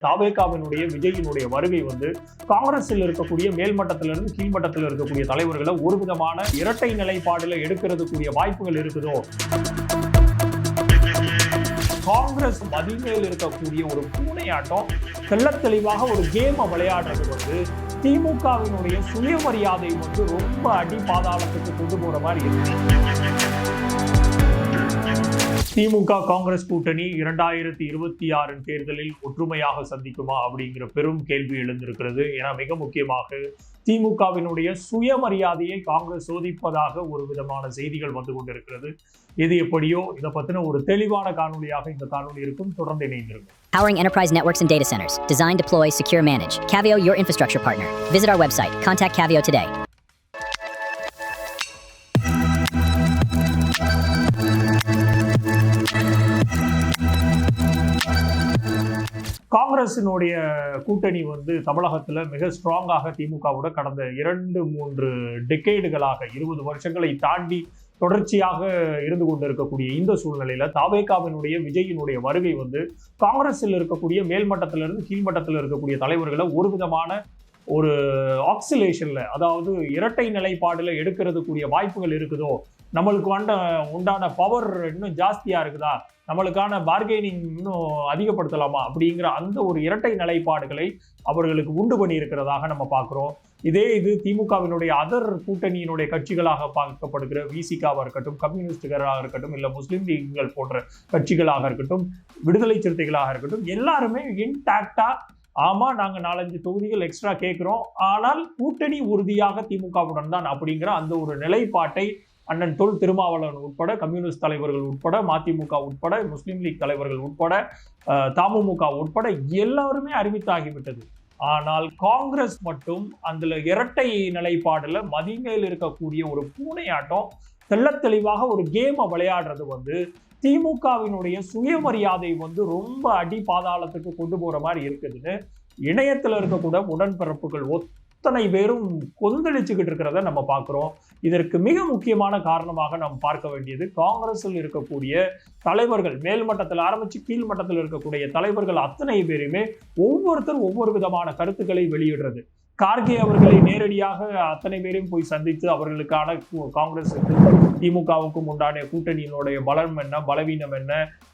தாவேகாவினுடைய விஜயினுடைய வருகை காங்கிரஸில் இருக்கக்கூடிய மேல்மட்டத்திலிருந்து கீழ்மட்டத்தில் இருக்கக்கூடிய தலைவர்களை ஒரு விதமான இரட்டை நிலைப்பாடுல எடுக்கிறதுக்குரிய வாய்ப்புகள் இருக்குதோ. காங்கிரஸ் மதிமேல் இருக்கக்கூடிய ஒரு பூனையாட்டம் தெள்ள தெளிவாக ஒரு கேம விளையாடுறது திமுகவினுடைய சுயமரியாதை ரொம்ப அடி பாதாளத்துக்கு கொண்டு போற மாதிரி இருக்கு. திமுக காங்கிரஸ் கூட்டணி 2026 தேர்தலில் ஒற்றுமையாக சந்திக்குமா அப்படிங்கிற பெரும் கேள்வி எழுந்திருக்கிறது. ஏன்னா மிக முக்கியமாக திமுகவினுடைய சுயமரியாதையை காங்கிரஸ் சோதிப்பதாக ஒரு விதமான செய்திகள் வந்து கொண்டிருக்கிறது. எது எப்படியோ இதை பத்தின ஒரு தெளிவான காணொலியாக இந்த காணொலி இருக்கும். தொடர்ந்து இணைந்திருக்கும். Powering enterprise networks and data centers. Design, deploy, secure, manage. Cavio, your infrastructure partner. Visit our website. Contact Cavio today. காங்கிரசினுடைய கூட்டணி தமிழகத்துல மிக ஸ்ட்ராங்காக திமுகவோட கடந்த 2-3 டெக்கேடுகளாக 20 வருஷங்களை தாண்டி தொடர்ச்சியாக இருந்து கொண்டிருக்கக்கூடிய இந்த சூழ்நிலையில தாவேகாவினுடைய விஜயினுடைய வருகை காங்கிரஸில் இருக்கக்கூடிய மேல்மட்டத்திலிருந்து கீழ்மட்டத்தில் இருக்கக்கூடிய தலைவர்களை ஒரு விதமான ஒரு ஆக்சிலேஷன்ல, அதாவது இரட்டை நிலைப்பாடுல எடுக்கிறதுக்குரிய வாய்ப்புகள் இருக்குதோ, நம்மளுக்கு உண்டான பவர் இன்னும் ஜாஸ்தியா இருக்குதா, நம்மளுக்கான பார்கெனிங் இன்னும் அதிகப்படுத்தலாமா அப்படிங்கிற அந்த ஒரு இரட்டை நிலைப்பாடுகளை அவர்களுக்கு உண்டு பண்ணி இருக்கிறதாக நம்ம பார்க்கிறோம். இது திமுகவினுடைய அதர் கூட்டணியினுடைய கட்சிகளாக பார்க்கப்படுகிற விசிகாவாக இருக்கட்டும், கம்யூனிஸ்டுகளாக இருக்கட்டும், இல்லை முஸ்லீம் லீக்கள் போன்ற கட்சிகளாக இருக்கட்டும், விடுதலை சிறுத்தைகளாக இருக்கட்டும், எல்லாருமே இன்டாக்டா ஆமா நாங்க 4-5 தொகுதிகள் எக்ஸ்ட்ரா கேட்கிறோம், ஆனால் கூட்டணி உறுதியாக திமுகவுடன் தான் அப்படிங்கிற அந்த ஒரு நிலைப்பாட்டை அண்ணன் தொல் திருமாவளவன் உட்பட, கம்யூனிஸ்ட் தலைவர்கள் உட்பட, மதிமுக உட்பட, முஸ்லீம் லீக் தலைவர்கள் உட்பட, தமுமுக உட்பட எல்லாருமே அறிவித்தாகிவிட்டது. ஆனால் காங்கிரஸ் மட்டும் அந்த இரட்டை நிலைப்பாடுல மதிமேல் இருக்கக்கூடிய ஒரு பூனையாட்டம் தெள்ள தெளிவாக ஒரு கேம விளையாடுறது திமுகவினுடைய சுயமரியாதை ரொம்ப அடி பாதாளத்துக்கு கொண்டு போற மாதிரி இருக்குதுன்னு இணையத்துல இருக்கக்கூட உடன்பிறப்புகள் அத்தனை பேரும் கொந்தளிச்சுக்கிட்டு இருக்கிறத நம்ம பார்க்கிறோம். இதற்கு மிக முக்கியமான காரணமாக நாம் பார்க்க வேண்டியது காங்கிரஸில் இருக்கக்கூடிய தலைவர்கள், மேல்மட்டத்தில் ஆரம்பிச்சு கீழ்மட்டத்தில் இருக்கக்கூடிய தலைவர்கள் அத்தனை பேருமே ஒவ்வொருத்தரும் ஒவ்வொரு விதமான கருத்துக்களை வெளியிடுறது. கார்கே அவர்களை நேரடியாக அத்தனை பேரையும் போய் சந்தித்து அவர்களுக்கான காங்கிரஸுக்கும் திமுகவுக்கும் உண்டான கூட்டணியினுடைய பலம் என்ன, பலவீனம் என்ன,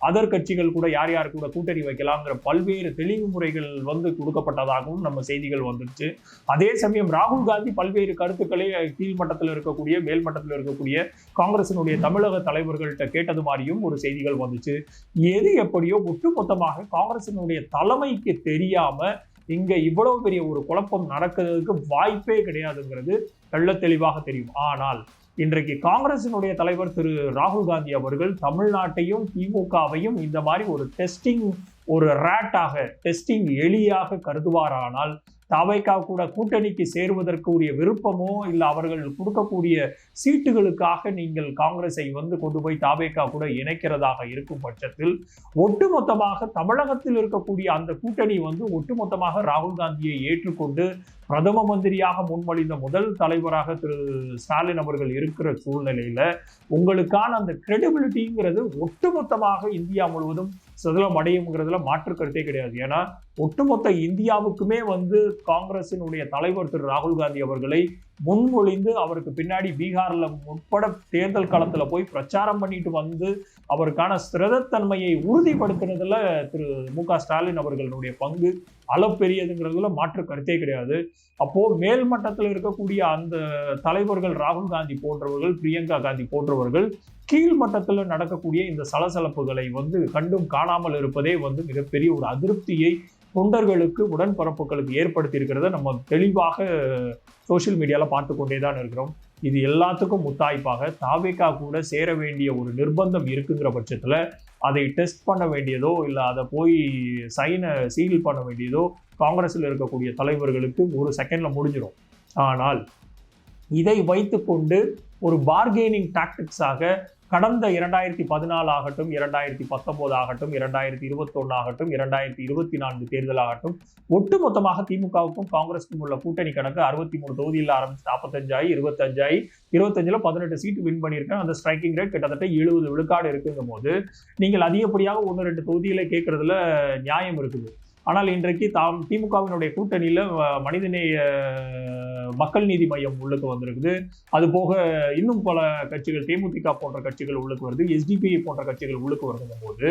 அதர் கட்சிகள் கூட யார் யார் கூட கூட்டணி வைக்கலாம்ங்கிற பல்வேறு தெளிவு முறைகள் கொடுக்கப்பட்டதாகவும் நம்ம செய்திகள் வந்துருச்சு. அதே சமயம் ராகுல் காந்தி பல்வேறு கருத்துக்களை கீழ்மட்டத்தில் இருக்கக்கூடிய மேல்மட்டத்தில் இருக்கக்கூடிய காங்கிரசினுடைய தமிழக தலைவர்கள்ட்ட கேட்டது மாதிரியும் ஒரு செய்திகள் வந்துச்சு. எது எப்படியோ ஒட்டுமொத்தமாக காங்கிரசினுடைய தலைமைக்கு தெரியாம இங்க இவ்வளவு பெரிய ஒரு குழப்பம் நடக்கிறதுக்கு வாய்ப்பே கிடையாதுங்கிறது தெள்ள தெளிவாக தெரியும். ஆனால் இன்றைக்கு காங்கிரசினுடைய தலைவர் திரு ராகுல் காந்தி அவர்கள் தமிழ்நாட்டையும் திமுகவையும் இந்த மாதிரி ஒரு டெஸ்டிங், ஒரு டெஸ்டிங் எலியாக கருதுவாரானால் தாவேகா கூட கூட்டணிக்கு சேருவதற்கு உரிய விருப்பமோ இல்லை அவர்கள் கொடுக்கக்கூடிய சீட்டுகளுக்காக நீங்கள் காங்கிரஸை கொண்டு போய் தாவேகா கூட இணைக்கிறதாக இருக்கும் பட்சத்தில் ஒட்டுமொத்தமாக தமிழகத்தில் இருக்கக்கூடிய அந்த கூட்டணி ஒட்டுமொத்தமாக ராகுல் காந்தியை ஏற்றுக்கொண்டு பிரதம மந்திரியாக முன்மொழிந்த முதல் தலைவராக திரு ஸ்டாலின் அவர்கள் இருக்கிற சூழ்நிலையில உங்களுக்கான அந்த கிரெடிபிலிட்டிங்கிறது ஒட்டுமொத்தமாக இந்தியா முழுவதும் சதலம் அடையுங்கிறதுல மாற்று கருத்தே கிடையாது. ஏன்னா ஒட்டுமொத்த இந்தியாவுக்குமே காங்கிரசினுடைய தலைவர் திரு ராகுல் காந்தி அவர்களை முன்மொழிந்து அவருக்கு பின்னாடி பீகார்ல உட்பட தேர்தல் களத்துல போய் பிரச்சாரம் பண்ணிட்டு அவருக்கான ஸ்திரத்தன்மையை உறுதிப்படுத்துறதுல திரு மு.க. ஸ்டாலின் அவர்களுடைய பங்கு அளப்பெரியதுங்கிறதுல மாற்று கருத்தே கிடையாது. அப்போ மேல்மட்டத்தில் இருக்கக்கூடிய அந்த தலைவர்கள் ராகுல் காந்தி போன்றவர்கள், பிரியங்கா காந்தி போன்றவர்கள் கீழ்மட்டத்தில் நடக்கக்கூடிய இந்த சலசலப்புகளை கண்டும் காணாமல் இருப்பதே மிகப்பெரிய ஒரு அதிருப்தியை தொண்டர்களுக்கு, உடன்பிறப்புகளுக்கு ஏற்படுத்தி இருக்கிறத நம்ம தெளிவாக சோசியல் மீடியால பார்த்து கொண்டே தான் இருக்கிறோம். இது எல்லாத்துக்கும் முத்தாய்ப்பாக தாவேகா கூட சேர வேண்டிய ஒரு நிர்பந்தம் இருக்குங்கிற பட்சத்துல அதை டெஸ்ட் பண்ண வேண்டியதோ இல்லை அதை போய் சீல் பண்ண வேண்டியதோ காங்கிரஸில் இருக்கக்கூடிய தலைவர்களுக்கு ஒரு செகண்ட்ல முடிஞ்சிடும். ஆனால் இதை வைத்துக்கொண்டு ஒரு பார்கெனிங் டாக்டிக்ஸாக கடந்த 2014 ஆகட்டும், 2019 ஆகட்டும், 2021 ஆகட்டும், 2024 தேர்தல் ஆகட்டும், ஒட்டுமொத்தமாக திமுகவுக்கும் காங்கிரஸுக்கும் உள்ள கூட்டணி கணக்கு 63 தொகுதியில் ஆரம்பிச்சு 45 25 25ல 18 சீட்டு வின் பண்ணியிருக்கேன். அந்த ஸ்ட்ரைக்கிங் ரேட் கிட்டத்தட்ட 70 விழுக்காடு இருக்குங்கும் போது நீங்கள் அதிகப்படியாக 1-2 தொகுதிகளை கேட்கறதுல நியாயம் இருக்குது. ஆனால் இன்றைக்கு திமுகவினுடைய கூட்டணியில மனிதநேய மக்கள் நீதி மையம் உள்ளுக்கு வந்திருக்குது. அது போக இன்னும் பல கட்சிகள், தேமுதிக போன்ற கட்சிகள் உள்ளுக்கு வருது, எஸ்டிபிஐ போன்ற கட்சிகள் உள்ளுக்கு வருதும் போது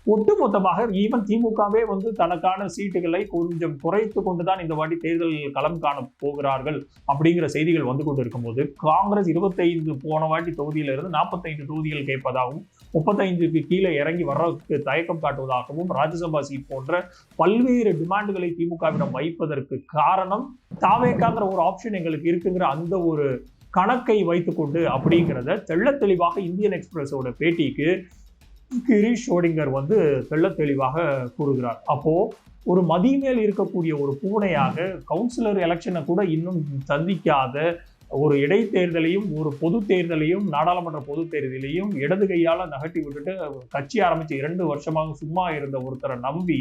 ஒட்டுமொத்தமாக ஈவன் திமுகவே தனக்கான சீட்டுகளை கொஞ்சம் குறைத்து கொண்டுதான் இந்த வாட்டி தேர்தல் களம் காண போகிறார்கள் அப்படிங்கிற செய்திகள் வந்து கொண்டு இருக்கும்போது, காங்கிரஸ் 25 போன வாட்டி தொகுதியில இருந்து 45 தொகுதிகள் கேட்பதாகவும் 35க்கு கீழே இறங்கி வர்றதுக்கு தயக்கம் காட்டுவதாகவும் ராஜ்யசபா சீட் போன்ற பல்வேறு டிமாண்டுகளை திமுகவிடம் வைப்பதற்கு காரணம் தாவேக்காங்கிற ஒரு ஆப்ஷன் எங்களுக்கு இருக்குங்கிற அந்த ஒரு கணக்கை வைத்துக்கொண்டு அப்படிங்கிறத தெள்ள தெளிவாக இந்தியன் எக்ஸ்பிரஸோட பேட்டிக்கு கிரீஷ் ஷோடிங்கர் தெள்ள தெளிவாக கூறுகிறார். அப்போ ஒரு மதிமேல் இருக்கக்கூடிய ஒரு பூனையாக கவுன்சிலர் எலெக்ஷனை கூட இன்னும் சந்திக்காத ஒரு இடைத்தேர்தலையும் ஒரு பொது தேர்தலையும் நாடாளுமன்ற பொது தேர்தலையும் இடது கையால நகட்டி விட்டுட்டு கட்சி ஆரம்பிச்சு 2 வருஷமாக சும்மா இருந்த ஒருத்தரை நம்பி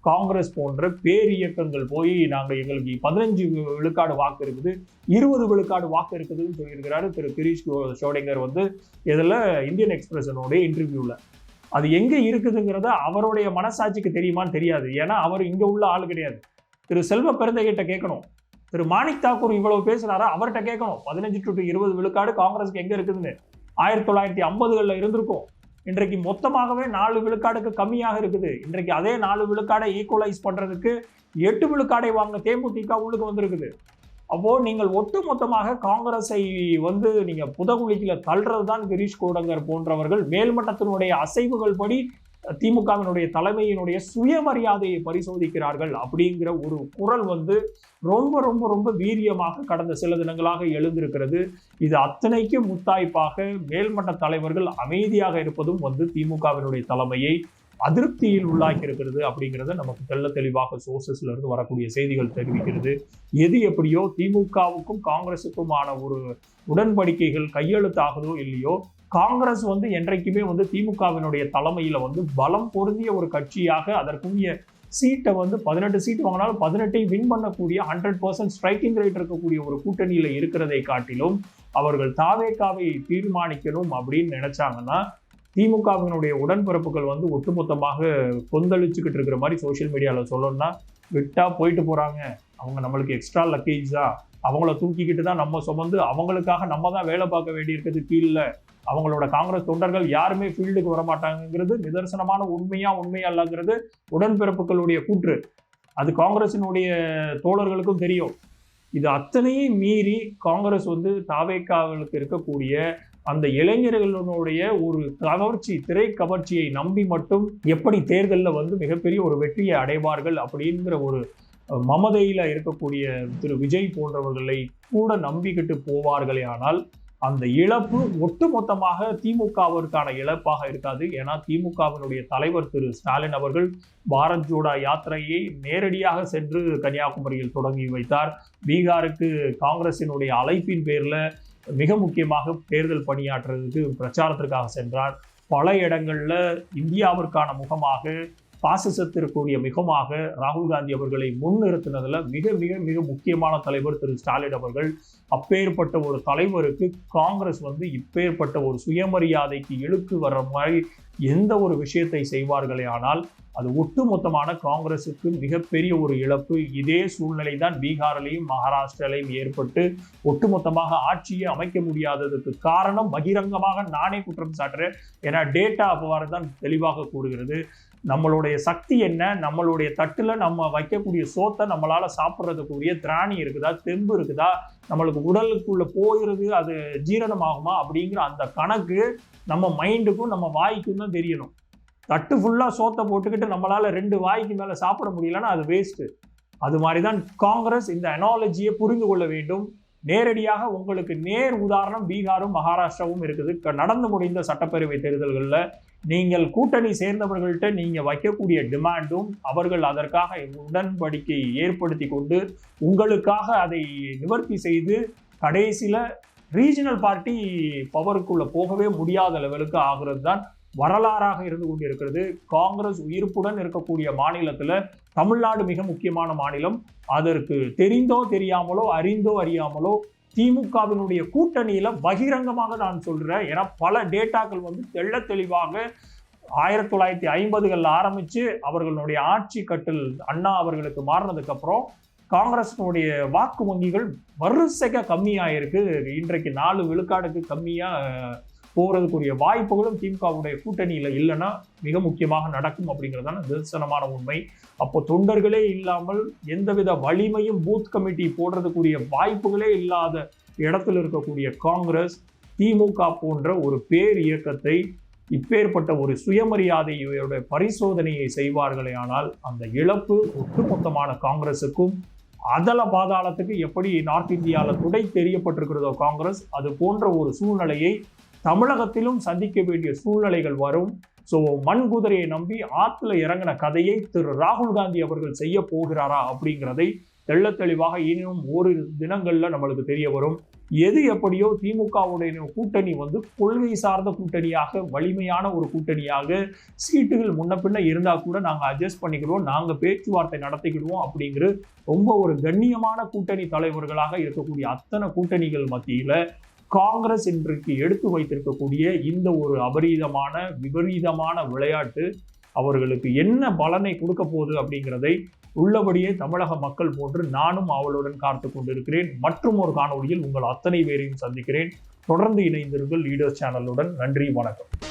காங்கிரஸ் போன்ற பேரியக்கங்கள் போய் எங்களுக்கு 15 விழுக்காடு வாக்கு இருக்குது, 20 விழுக்காடு வாக்கு இருக்குதுன்னு சொல்லியிருக்கிறாரு திரு கிரீஷ் ஷோடிங்கர் இதுல இந்தியன் எக்ஸ்பிரஸனோட இன்டர்வியூல. அது எங்க இருக்குதுங்கிறத அவருடைய மனசாட்சிக்கு தெரியுமான்னு தெரியாது. ஏன்னா அவர் இங்க உள்ள ஆள் கிடையாது. திரு செல்வ பெருந்தகைட்ட கேட்கணும். திரு மாணிக் தாக்கூர் இவ்வளவு பேசுறாரா, அவர்கிட்ட கேட்கணும். 15 to 20 விழுக்காடு காங்கிரஸுக்கு எங்க இருக்குதுன்னு 1950களில் இருந்திருக்கும். இன்றைக்கு மொத்தமாகவே 4 விழுக்காடுக்கு கம்மியாக இருக்குது. இன்றைக்கு அதே 4 விழுக்காடை ஈக்குவலைஸ் பண்றதுக்கு 8 விழுக்காடை வாங்க தேமுதிக உள்ளுக்கு வந்திருக்குது. அப்போ நீங்கள் ஒட்டுமொத்தமாக காங்கிரஸை நீங்க புதகுழிக்குள்ள தள்ளுறதுதான் கிரீஷ் ஷோடிங்கர் போன்றவர்கள் மேல்மட்டத்தினுடைய அசைவுகள் படி திமுகவினுடைய தலைமையினுடைய சுயமரியாதையை பரிசோதிக்கிறார்கள் அப்படிங்கிற ஒரு குரல் ரொம்ப ரொம்ப ரொம்ப வீரியமாக கடந்த சில தினங்களாக எழுந்திருக்கிறது. இது அத்தனைக்கு முத்தாய்ப்பாக மேல்மட்ட தலைவர்கள் அமைதியாக இருப்பதும் திமுகவினுடைய தலைமையை அதிருப்தியில் உள்ளாக்கி இருக்கிறது அப்படிங்கிறத நமக்கு தெள்ள தெளிவாக சோர்சஸ்ல இருந்து வரக்கூடிய செய்திகள் தெரிவிக்கிறது. எது எப்படியோ திமுகவுக்கும் காங்கிரசுக்குமான ஒரு உடன்படிக்கைகள் கையெழுத்தாகுதோ இல்லையோ, காங்கிரஸ் என்றைக்குமே திமுகவினுடைய தலைமையில பலம் பொருந்திய ஒரு கட்சியாக அதற்குரிய சீட்டை 18 சீட் வாங்கினாலும் 18ஐ வின் பண்ணக்கூடிய 100% ஸ்ட்ரைக்கிங் ரேட் இருக்கக்கூடிய ஒரு கூட்டணியில இருக்கிறதை காட்டிலும் அவர்கள் தாவேக்காவை தீர்மானிக்கணும் அப்படின்னு நினைச்சாங்கன்னா திமுகவினுடைய உடன்பிறப்புகள் ஒட்டுமொத்தமாக கொந்தளிச்சுக்கிட்டு இருக்கிற மாதிரி சோசியல் மீடியாவில் சொல்லணும்னா விட்டா போயிட்டு போறாங்க. அவங்க நம்மளுக்கு எக்ஸ்ட்ரா லக்கேஜ் தான், அவங்கள தூக்கிக்கிட்டு தான் நம்ம சுமந்து அவங்களுக்காக நம்ம தான் வேலை பார்க்க வேண்டி இருக்குது கீழே. அவங்களோட காங்கிரஸ் தொண்டர்கள் யாருமே ஃபீல்டுக்கு வரமாட்டாங்கிறது நிதர்சனமான உண்மையா இல்லைங்கிறது உடன்பிறப்புகளுடைய கூற்று. அது காங்கிரசினுடைய தோழர்களுக்கும் தெரியும். இது அத்தனையும் மீறி காங்கிரஸ் தாவேக்காவுக்கு இருக்கக்கூடிய அந்த இளைஞர்களுடைய ஒரு திரை கவர்ச்சியை நம்பி மட்டும் எப்படி தேர்தலில் மிகப்பெரிய ஒரு வெற்றியை அடைவார்கள் அப்படிங்கிற ஒரு மமதையில இருக்கக்கூடிய திரு விஜய் போன்றவர்களை கூட நம்பிக்கிட்டு போவார்களே ஆனால் அந்த இழப்பு ஒட்டுமொத்தமாக திமுகவிற்கான இழப்பாக இருக்காது. ஏன்னா திமுகவினுடைய தலைவர் திரு ஸ்டாலின் அவர்கள் பாரத் ஜோடோ யாத்திரையை நேரடியாக சென்று கன்னியாகுமரியில் தொடங்கி வைத்தார். பீகாருக்கு காங்கிரசினுடைய அழைப்பின் பேர்ல மிக முக்கியமாக தேர்தல் பணியாற்றுறதுக்கு பிரச்சாரத்திற்காக சென்றார். பல இடங்கள்ல இந்தியாவிற்கான முகமாக பாசிசத்திற்குரிய முகமாக ராகுல் காந்தி அவர்களை முன்னிறுத்தினதுல மிக மிக மிக முக்கியமான தலைவர் திரு ஸ்டாலின் அவர்கள். அப்பேற்பட்ட ஒரு தலைவருக்கு காங்கிரஸ் இப்பேற்பட்ட ஒரு சுயமரியாதைக்கு இழுக்கு வர்ற மாதிரி எந்த ஒரு விஷயத்தை செய்வார்களே ஆனால் அது ஒட்டுமொத்தமான காங்கிரசுக்கு மிகப்பெரிய ஒரு இழப்பு. இதே சூழ்நிலை தான் பீகாரிலையும் மகாராஷ்டிராலையும் ஏற்பட்டு ஒட்டுமொத்தமாக ஆட்சியை அமைக்க முடியாததுக்கு காரணம் பகிரங்கமாக நானே குற்றம் சாட்டுறேன். ஏன்னா டேட்டா அவ்வாறு தான் தெளிவாக கூறுகிறது. நம்மளுடைய சக்தி என்ன, நம்மளுடைய தட்டுல நம்ம வைக்கக்கூடிய சோத்தை நம்மளால சாப்பிட்றதுக்குரிய திராணி இருக்குதா, தெம்பு இருக்குதா, நம்மளுக்கு உடலுக்குள்ள போயிருக்கு, அது ஜீரணமாகுமா அப்படிங்கிற அந்த கணக்கு நம்ம மைண்டுக்கும் நம்ம வாய்க்கும் தான் தெரியணும். தட்டு ஃபுல்லா சோத்தை போட்டுக்கிட்டு நம்மளால 2 வாய்க்கு மேல சாப்பிட முடியலன்னா அது வேஸ்ட். அது மாதிரிதான் காங்கிரஸ் இந்த அனாலஜியை புரிந்து கொள்ள வேண்டும். நேரடியாக உங்களுக்கு நேர் உதாரணம் பீகாரும் மகாராஷ்டிராவும் இருக்குது. நடந்து முடிந்த சட்டப்பேரவை தேர்தல்களில் நீங்கள் கூட்டணி சேர்ந்தவர்கள்ட்ட நீங்க வைக்கக்கூடிய டிமாண்டும் அவர்கள் அதற்காக உடன்படிக்கையை ஏற்படுத்தி கொண்டு உங்களுக்காக அதை நிவர்த்தி செய்து கடைசியில ரீஜனல் பார்ட்டி பவருக்குள்ள போகவே முடியாத லெவலுக்கு ஆகிறது தான் வரலாறாக இருந்து கொண்டிருக்கிறது. காங்கிரஸ் உயிர்ப்புடன் இருக்கக்கூடிய மாநிலத்துல தமிழ்நாடு மிக முக்கியமான மாநிலம். அதற்கு தெரிந்தோ தெரியாமலோ அறிந்தோ அறியாமலோ திமுகவினுடைய கூட்டணியில பகிரங்கமாக நான் சொல்றேன். ஏன்னா பல டேட்டாக்கள் தெள்ள தெளிவாக 1950களில் ஆரம்பிச்சு அவர்களுடைய ஆட்சி கட்டில் அண்ணா அவர்களுக்கு மாறினதுக்கு அப்புறம் காங்கிரஸினுடைய வாக்கு வங்கிகள் வரிசையாக கம்மியாயிருக்கு. இன்றைக்கு 4 விழுக்காடுக்கு கம்மியா போறதுக்குரிய வாய்ப்புகளும் திமுகவுடைய கூட்டணியில இல்லைன்னா மிக முக்கியமாக நடக்கும் அப்படிங்கிறதான நிதர்சனமான உண்மை. அப்போ தொண்டர்களே இல்லாமல் எந்தவித வலிமையும் பூத் கமிட்டி போடுறதுக்குரிய வாய்ப்புகளே இல்லாத இடத்துல இருக்கக்கூடிய காங்கிரஸ் திமுக போன்ற ஒரு பேர் இயக்கத்தை இப்பேற்பட்ட ஒரு சுயமரியாதையோட பரிசோதனையை செய்வார்களே ஆனால் அந்த இழப்பு ஒட்டுமொத்தமான காங்கிரஸுக்கும் அதல பாதாளத்துக்கு எப்படி நார்த் இந்தியாவில் துடை தெரியப்பட்டிருக்கிறதோ காங்கிரஸ், அது போன்ற ஒரு சூழ்நிலையை தமிழகத்திலும் சந்திக்க வேண்டிய சூழ்நிலைகள் வரும். ஸோ மண்குதிரையை நம்பி ஆற்றுல இறங்கின கதையை திரு ராகுல் காந்தி அவர்கள் செய்ய போகிறாரா அப்படிங்கிறதை தெள்ள தெளிவாக இன்னும் ஓரிரு தினங்கள்ல நம்மளுக்கு தெரிய வரும். எது எப்படியோ திமுகவுடைய கூட்டணி கொள்கை சார்ந்த கூட்டணியாக, வலிமையான ஒரு கூட்டணியாக, சீட்டுகள் முன்ன பின்ன இருந்தா கூட நாங்கள் அட்ஜஸ்ட் பண்ணிக்கிடுவோம், நாங்கள் பேச்சுவார்த்தை நடத்திக்கிடுவோம் அப்படிங்கிற ரொம்ப ஒரு கண்ணியமான கூட்டணி தலைவர்களாக இருக்கக்கூடிய அத்தனை கூட்டணிகள் மத்தியில காங்கிரஸ் இன்றைக்கு எடுத்து வைத்திருக்கக்கூடிய இந்த ஒரு விபரீதமான விளையாட்டு அவர்களுக்கு என்ன பலனை கொடுக்க போகுது அப்படிங்கிறதை உள்ளபடியே தமிழக மக்கள் போன்று நானும் அவளுடன் காத்து கொண்டிருக்கிறேன். மற்றும் ஒரு காணொலியில் உங்கள் அத்தனை பேரையும் சந்திக்கிறேன். தொடர்ந்து இணைந்திருங்கள் லீடர்ஸ் சேனலுடன். நன்றி, வணக்கம்.